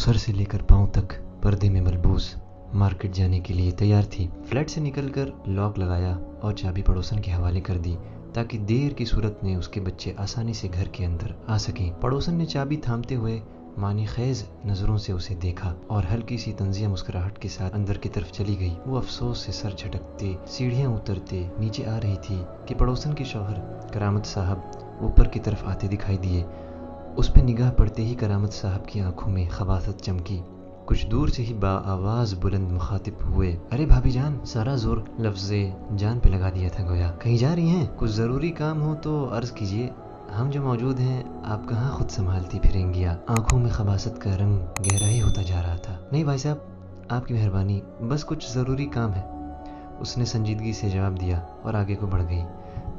Sir से लेकर पांव तक पर्दे में मलबूस मार्केट जाने के लिए तैयार थी। फ्लैट से निकलकर लॉक लगाया और चाबी पड़ोसन के हवाले कर दी ताकि देर की सूरत में उसके बच्चे आसानी से घर के अंदर आ सकें। पड़ोसन ने चाबी थामते हुए मानी खेज नजरों से उसे देखा और हल्की सी तंजिया मुस्कुराहट के साथ अंदर की तरफ चली गई। वो अफसोस से सर झटकते सीढ़ियां उतरते नीचे आ रही थी कि पड़ोसन के शौहर करामत साहब ऊपर की तरफ आते दिखाई दिए। उस पर निगाह पड़ते ही करामत साहब की आंखों में खबासत चमकी। कुछ दूर से ही आवाज बुलंद मुखातिब हुए, अरे भाभी जान। सारा जोर लफ्ज़े जान पे लगा दिया था गोया। कहीं जा रही हैं? कुछ ज़रूरी काम हो तो अर्ज़ कीजिए, हम जो मौजूद हैं आप कहाँ खुद संभालती फिरेंगी। आंखों में खबासत का रंग गहराई होता जा रहा था। नहीं भाई साहब, आपकी मेहरबानी, बस कुछ ज़रूरी काम है, उसने संजीदगी से जवाब दिया और आगे को बढ़ गई।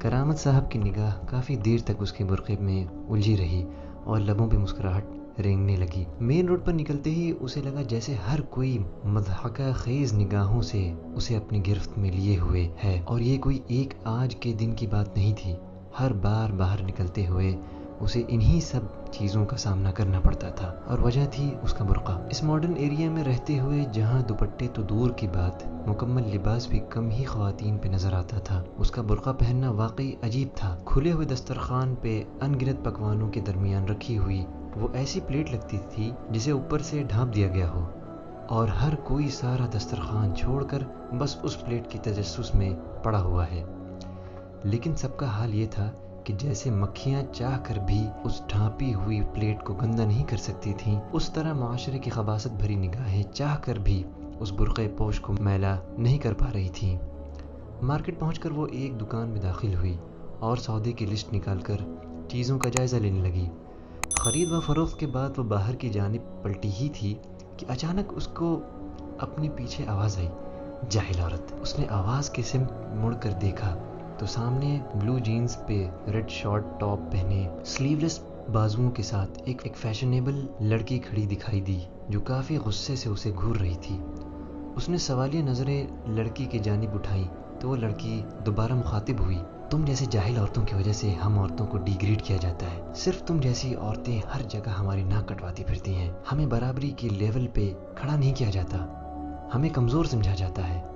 करामत साहब की निगाह काफ़ी देर तक उसके बुरक़े में उलझी रही और लबों पे मुस्कुराहट रेंगने लगी। मेन रोड पर निकलते ही उसे लगा जैसे हर कोई मज़हका खेज निगाहों से उसे अपनी गिरफ्त में लिए हुए है और ये कोई एक आज के दिन की बात नहीं थी। हर बार बाहर निकलते हुए उसे इन्हीं सब चीज़ों का सामना करना पड़ता था और वजह थी उसका बुर्का। इस मॉडर्न एरिया में रहते हुए जहाँ दुपट्टे तो दूर की बात, मुकम्मल लिबास भी कम ही ख्वातीन पे नजर आता था, उसका बुर्का पहनना वाकई अजीब था। खुले हुए दस्तरखान पे अनगिनत पकवानों के दरमियान रखी हुई वो ऐसी प्लेट लगती थी जिसे ऊपर से ढाँप दिया गया हो और हर कोई सारा दस्तरखान छोड़कर बस उस प्लेट की तजस्सुस में पड़ा हुआ है। लेकिन सबका हाल ये था कि जैसे मक्खियाँ चाह कर भी उस ढांपी हुई प्लेट को गंदा नहीं कर सकती थीं, उस तरह माशरे की खबासत भरी निगाहें चाह कर भी उस बुर्क़े पोश को मैला नहीं कर पा रही थीं। मार्केट पहुंचकर वो एक दुकान में दाखिल हुई और सौदे की लिस्ट निकालकर चीज़ों का जायज़ा लेने लगी। ख़रीद व फ़रोख्त के बाद वो बाहर की जानिब पलटी ही थी कि अचानक उसको अपने पीछे आवाज़ आई, जाहिल औरत। उसने आवाज़ के सिम मुड़कर देखा तो सामने ब्लू जीन्स पे रेड शॉर्ट टॉप पहने स्लीवलेस बाजुओं के साथ एक फैशनेबल लड़की खड़ी दिखाई दी जो काफ़ी गुस्से से उसे घूर रही थी। उसने सवालिया नज़रें लड़की की जानिब उठाई तो वो लड़की दोबारा मुखातिब हुई, तुम जैसे जाहिल औरतों की वजह से हम औरतों को डिग्रेड किया जाता है। सिर्फ तुम जैसी औरतें हर जगह हमारी नाक कटवाती फिरती हैं। हमें बराबरी के लेवल पे खड़ा नहीं किया जाता, हमें कमज़ोर समझा जाता है।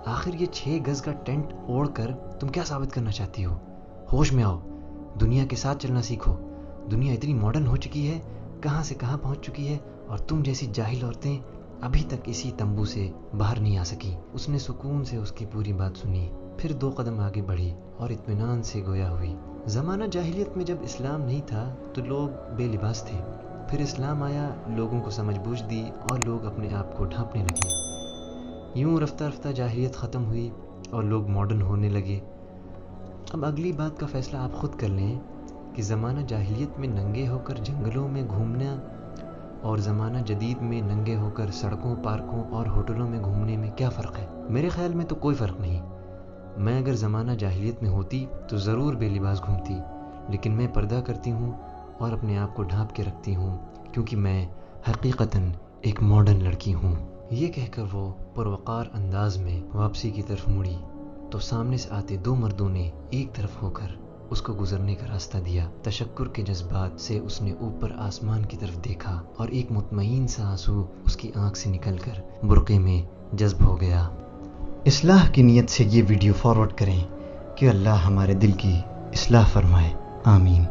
आखिर ये 6 गज का टेंट ओढ़कर तुम क्या साबित करना चाहती हो? होश में आओ, दुनिया के साथ चलना सीखो। दुनिया इतनी मॉडर्न हो चुकी है, कहाँ से कहाँ पहुँच चुकी है और तुम जैसी जाहिल औरतें अभी तक इसी तंबू से बाहर नहीं आ सकी। उसने सुकून से उसकी पूरी बात सुनी, फिर 2 कदम आगे बढ़ी और इत्मीनान से गोया हुई। ज़माना जाहिलियत में जब इस्लाम नहीं था तो लोग बेलिबास थे, फिर इस्लाम आया, लोगों को समझ बूझ दी और लोग अपने आप को ढांपने लगे। यूं रफ्ता रफ्ता जाहिलियत ख़त्म हुई और लोग मॉडर्न होने लगे। अब अगली बात का फ़ैसला आप ख़ुद कर लें कि ज़माना जाहिलियत में नंगे होकर जंगलों में घूमना और ज़माना जदीद में नंगे होकर सड़कों, पार्कों और होटलों में घूमने में क्या फ़र्क है? मेरे ख़्याल में तो कोई फ़र्क नहीं। मैं अगर ज़माना जाहिलियत में होती तो ज़रूर बेलिबास घूमती, लेकिन मैं पर्दा करती हूँ और अपने आप को ढांप के रखती हूँ क्योंकि मैं हकीकतन एक मॉडर्न लड़की हूँ। ये कहकर वो पुरवकार अंदाज में वापसी की तरफ मुड़ी तो सामने से आते 2 मर्दों ने एक तरफ होकर उसको गुजरने का रास्ता दिया। तशक्कुर के जज्बात से उसने ऊपर आसमान की तरफ देखा और एक मुतमईन सा आंसू उसकी आंख से निकलकर बुर्क़े में जज्ब हो गया। इस्लाह की नीयत से ये वीडियो फॉरवर्ड करें कि अल्लाह हमारे दिल की इस्लाह फरमाए। आमीन।